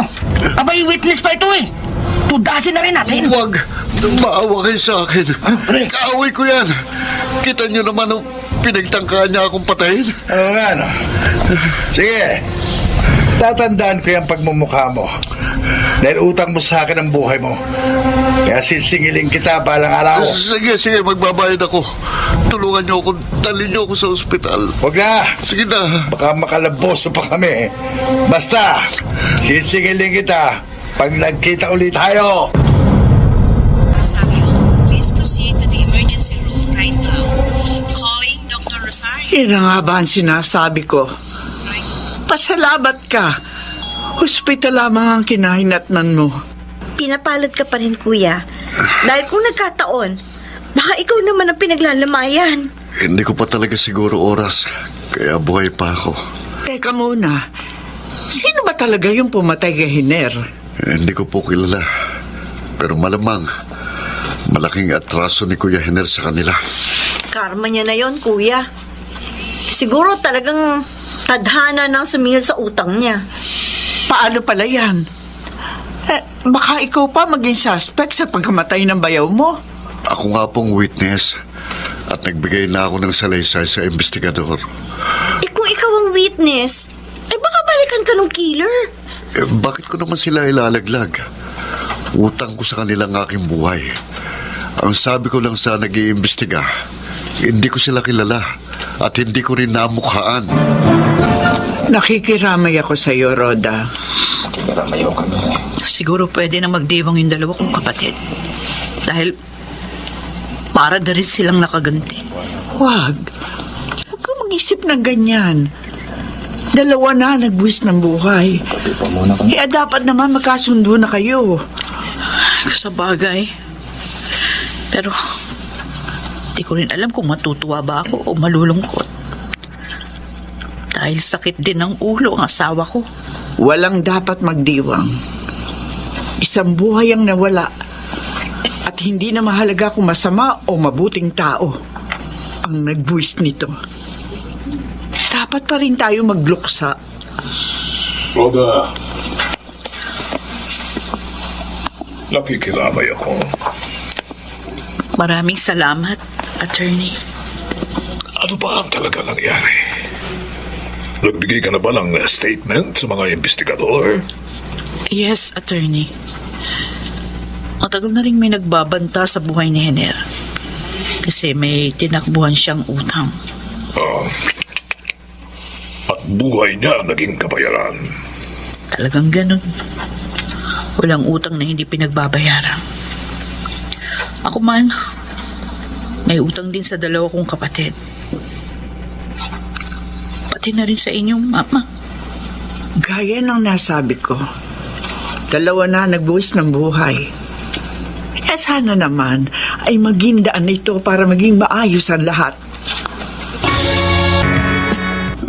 [SPEAKER 9] Abay, witness pa ito eh. Tudasin na rin natin.
[SPEAKER 6] Huwag. Maawa kayo sa akin.
[SPEAKER 9] Ano, pre?
[SPEAKER 6] Kaaway ko yan. Kita niyo naman nung pinagtangkaan niya akong patayin.
[SPEAKER 2] Oo nga, no? Sige. Tatandaan ko yung pagmumukha mo. Dahil utang mo sa akin ang buhay mo. Kaya sisingiling kita balang araw.
[SPEAKER 6] Sige, magbabayad ako. Tulungan niyo ako, dalhin niyo ako sa ospital.
[SPEAKER 2] Huwag na.
[SPEAKER 6] Sige na.
[SPEAKER 2] Baka makalaboso pa kami. Basta, sisingiling kita pag nagkita ulit tayo.
[SPEAKER 8] Rosario, please proceed to the emergency room right now. Calling Dr. Rosario.
[SPEAKER 5] Yan na nga ba ang sinasabi ko? Pasalamat ka. Hospital lamang ang kinahinatnan mo.
[SPEAKER 4] Pinapalad ka pa rin, kuya. Dahil kung nagkataon, baka ikaw naman ang pinaglalamayan.
[SPEAKER 6] Hindi ko pa talaga siguro oras. Kaya buhay pa ako.
[SPEAKER 5] Teka muna. Sino ba talaga yung pumatay kay Hiner?
[SPEAKER 6] Hindi ko po kilala. Pero malamang, malaking atraso ni Kuya Hiner sa kanila.
[SPEAKER 4] Karma niya na yon, kuya. Siguro talagang tadhana ng sumingil sa utang niya.
[SPEAKER 5] Paano pala yan? Baka ikaw pa maging suspect sa pagkamatay ng bayaw mo.
[SPEAKER 6] Ako nga pong witness at nagbigay na ako ng salaysay sa investigador.
[SPEAKER 4] Kung ikaw ang witness, baka balikan ka ng killer.
[SPEAKER 6] Bakit ko naman sila ilalaglag? Utang ko sa kanilang aking buhay. Ang sabi ko lang sa nag-iimbestiga, hindi ko sila kilala at hindi ko rin namukhaan.
[SPEAKER 5] Nakikiramay ako sa iyo, Roda.
[SPEAKER 3] Siguro pwede na magdiwang yung dalawa kong kapatid. Dahil para na rin silang nakaganti.
[SPEAKER 5] Huwag kang mag-isip ng ganyan. Dalawa na nagbuwis ng buhay. Dapat naman magkasundo na kayo.
[SPEAKER 3] Sa bagay. Pero, di ko rin alam kung matutuwa ba ako o malulungkot. Dahil sakit din ng ulo ang asawa ko.
[SPEAKER 5] Walang dapat magdiwang. Isang buhay ang nawala. At hindi na mahalaga kung masama o mabuting tao ang nagbuwis nito. Dapat pa rin tayo magluksa.
[SPEAKER 1] Roda, nakikiramay ako.
[SPEAKER 3] Maraming salamat, attorney.
[SPEAKER 1] Ano ba ang talaga nangyari? Nagbigay ka na ba ng statement sa mga investigador?
[SPEAKER 3] Yes, attorney. Matagal na rin may nagbabanta sa buhay ni Henner. Kasi may tinakbuhan siyang utang.
[SPEAKER 1] At buhay niya naging kabayaran.
[SPEAKER 3] Talagang ganun. Walang utang na hindi pinagbabayaran. Ako man, may utang din sa dalawa kong kapatid. Pati na rin sa inyong mama.
[SPEAKER 5] Gaya ng nasabi ko, dalawa na nagbuwis ng buhay. Sana naman ay maging daan ito para maging maayos ang lahat.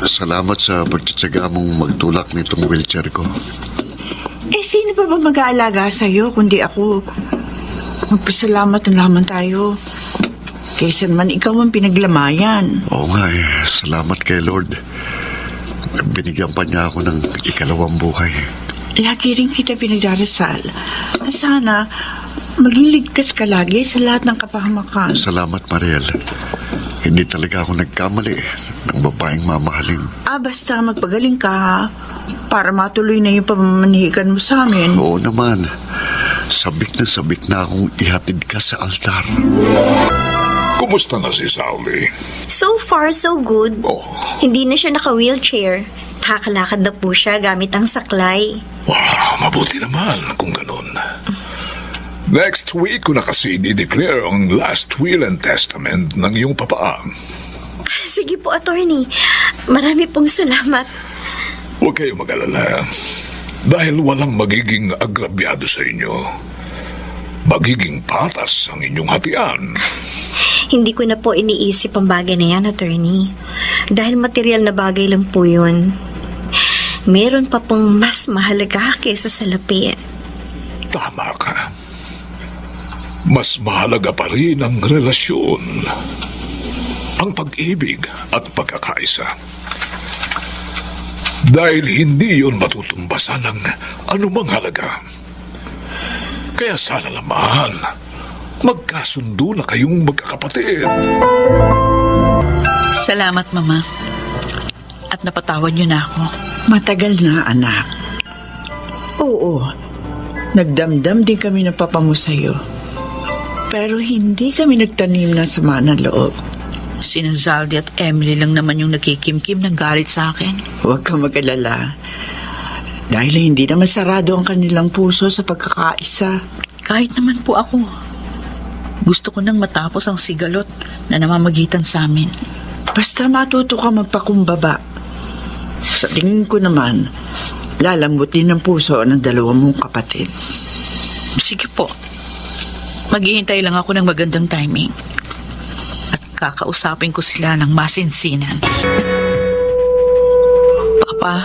[SPEAKER 6] Salamat sa pagtsatsaga mong magtulak nitong wheelchair ko.
[SPEAKER 5] Sino pa ba mag-aalaga sa'yo kundi ako? Magpasalamat na lamang tayo. Kaysa naman ikaw ang pinaglamayan.
[SPEAKER 6] Oo nga salamat kay Lord. Binigyan pa niya ako ng ikalawang buhay.
[SPEAKER 5] Lagi rin kita pinagdarasal na sana maging ligtas ka lagi sa lahat ng kapahamakan.
[SPEAKER 6] Salamat, Mariel. Hindi talaga ako nagkamali ng babaeng mamahalin.
[SPEAKER 5] Basta magpagaling ka para matuloy na yung pamamanihikan mo sa amin.
[SPEAKER 6] Oo naman. Sabik na akong ihatid ka sa altar.
[SPEAKER 1] Kumusta na si Sauli?
[SPEAKER 4] So far, so good.
[SPEAKER 1] Oh,
[SPEAKER 4] Hindi na siya naka-wheelchair. Nakakalakad na po siya gamit ang saklay.
[SPEAKER 1] wow, mabuti naman kung ganun. Next week ko na kasi i-declare ang last will and testament ng iyong papa.
[SPEAKER 4] Sige po, attorney. Marami pong salamat.
[SPEAKER 1] Huwag kayong mag-alala. Dahil walang magiging agrabyado sa inyo. Magiging patas ang inyong hatian.
[SPEAKER 4] Hindi ko na po iniisip ang bagay na yan, attorney. Dahil material na bagay lang po yun. Meron pa pong mas mahalaga kaysa salapi.
[SPEAKER 1] Tama ka. Mas mahalaga pa rin ang relasyon, ang pag-ibig at pagkakaisa. Dahil hindi yun matutumbasan ng anumang halaga. Kaya sana naman, magkasundo na kayong magkakapatid.
[SPEAKER 3] Salamat, Mama. At napatawad niyo na ako.
[SPEAKER 5] Matagal na, anak. Oo, nagdamdam din kami ng papa mo sa'yo. Pero hindi kami nagtanim ng sama ng loob.
[SPEAKER 3] Sina Zaldi at Emily lang naman yung nakikimkim ng galit sa akin.
[SPEAKER 5] Huwag kang mag-alala. Dahil hindi naman sarado ang kanilang puso sa pagkakaisa.
[SPEAKER 3] Kahit naman po ako. Gusto ko nang matapos ang sigalot na namamagitan sa amin.
[SPEAKER 5] Basta matuto ka magpakumbaba. Sa tingin ko naman, lalambot din ang puso ng dalawa mong kapatid.
[SPEAKER 3] Sige po. Maghihintay lang ako ng magandang timing. At kakausapin ko sila ng masinsinan. Papa,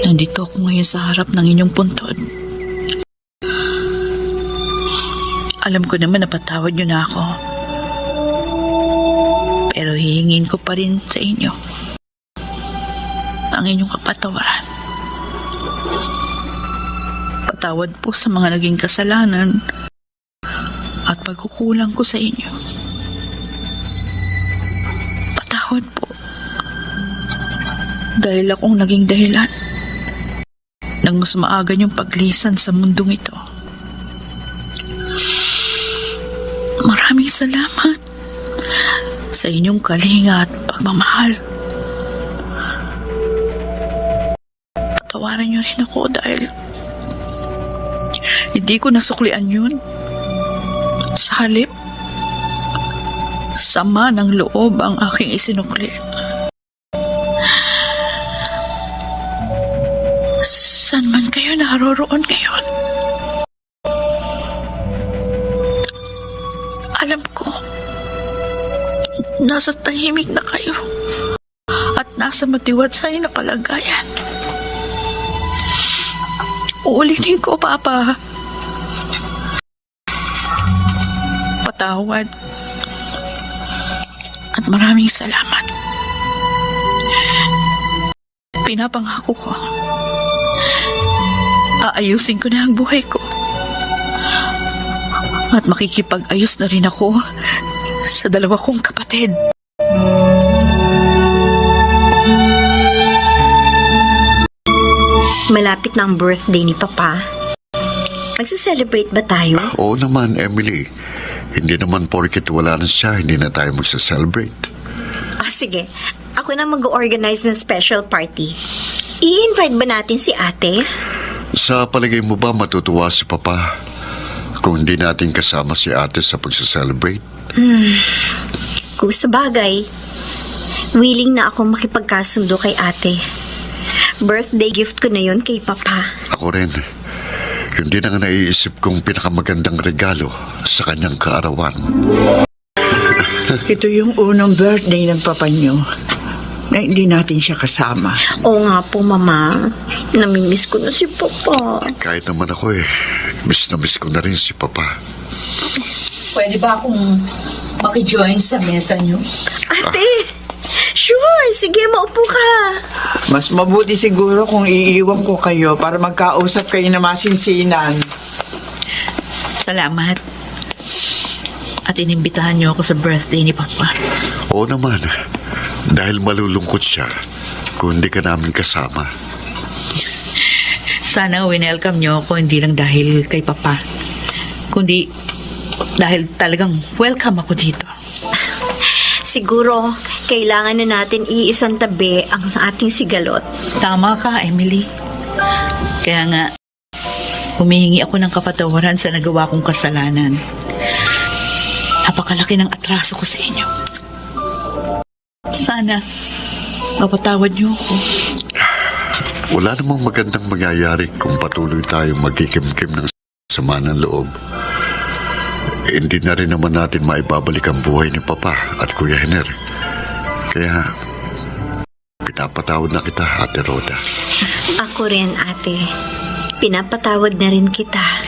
[SPEAKER 3] nandito ako ngayon sa harap ng inyong puntod. Alam ko naman napatawad niyo na ako. Pero hihingin ko pa rin sa inyo ang inyong kapatawaran. Patawad po sa mga naging kasalanan at pagkukulang ko sa inyo. Patawad po. Dahil akong naging dahilan ng mas maaga niyong paglisan sa mundong ito. Maraming salamat sa inyong kalinga at pagmamahal. Patawaran niyo rin ako dahil hindi ko nasuklian yun. Sa halip, sama ng loob ang aking isinukli. Saan man kayo naroroon ngayon? Alam ko, nasa tahimik na kayo at nasa matiwatsay na kalagayan. Uulitin ko, Papa. Patawad. At maraming salamat. Pinapangako ko, aayusin ko na ang buhay ko. At makikipag-ayos na rin ako sa dalawa kong kapatid.
[SPEAKER 4] Malapit na ang birthday ni Papa. Magsa-celebrate ba tayo?
[SPEAKER 6] Oo naman, Emily. Hindi naman porket wala na siya, hindi na tayo magsa-celebrate.
[SPEAKER 4] Sige. Ako na mag-organize ng special party. I-invite ba natin si ate?
[SPEAKER 6] Sa palagay mo ba matutuwa si Papa kung hindi natin kasama si ate sa pagsa-celebrate?
[SPEAKER 4] Kung sa bagay, willing na ako makipagkasundo kay ate. Birthday gift ko na yon kay Papa.
[SPEAKER 6] Ako rin. Hindi na nga naiisip kong pinakamagandang regalo sa kanyang kaarawan.
[SPEAKER 5] Ito yung unang birthday ng papa niyo na hindi natin siya kasama.
[SPEAKER 4] Oo nga po, Mama. Namimiss ko na si Papa.
[SPEAKER 6] Kahit naman ako miss na miss ko na rin si Papa.
[SPEAKER 3] Pwede ba akong makijoin sa mesa niyo?
[SPEAKER 4] Ate! Sure! Sige, maupo ka.
[SPEAKER 5] Mas mabuti siguro kung iiwan ko kayo para magkausap kayo na masinsinan.
[SPEAKER 3] Salamat. At inimbitahan niyo ako sa birthday ni Papa.
[SPEAKER 6] Oo naman. Dahil malulungkot siya kung hindi ka namin kasama.
[SPEAKER 3] Sana winelcome niyo ako hindi lang dahil kay Papa, kundi dahil talagang welcome ako dito.
[SPEAKER 4] Siguro, kailangan na natin iisang tabi ang ating sigalot.
[SPEAKER 3] Tama ka, Emily. Kaya nga, humihingi ako ng kapatawaran sa nagawa kong kasalanan. Napakalaki ng atraso ko sa inyo. Sana, mapatawad niyo ako.
[SPEAKER 6] Wala namang magandang mangyayari kung patuloy tayong magkikimkim ng sama ng loob. Hindi na rin naman natin maibabalik ang buhay ni Papa at Kuya Henry. Kaya, pinapatawad na kita, Ate Rhoda.
[SPEAKER 4] Ako rin, ate. Pinapatawad na rin kita.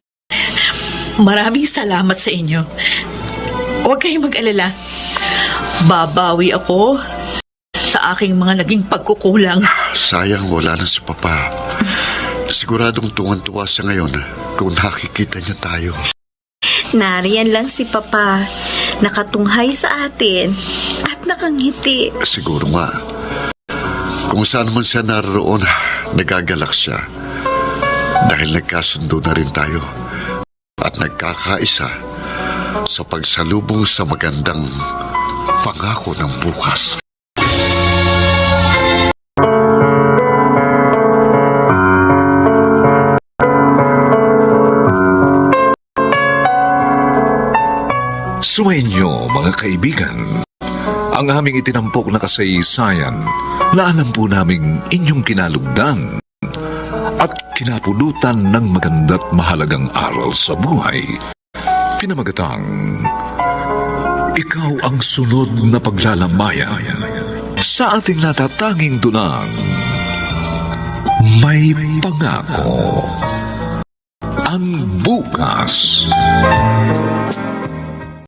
[SPEAKER 3] Maraming salamat sa inyo. Huwag kayong mag-alala. Babawi ako sa aking mga naging pagkukulang.
[SPEAKER 6] Sayang wala na si Papa. Siguradong tuwan-tuwa siya ngayon kung nakikita niya tayo.
[SPEAKER 4] Nariyan lang si Papa, nakatunghay sa atin at nakangiti.
[SPEAKER 6] Siguro nga. Kung saan man siya naroon, nagagalak siya. Dahil nagkasundo na rin tayo at nagkakaisa sa pagsalubong sa magandang pangako ng bukas.
[SPEAKER 1] Sumainyo, mga kaibigan, ang aming itinampok na kasaysayan na alam po naming inyong kinalugdan at kinapulutan ng maganda't mahalagang aral sa buhay. Pinamagatang, ikaw ang sunod na paglalamayan sa ating natatanging dunang may pangako ang bukas.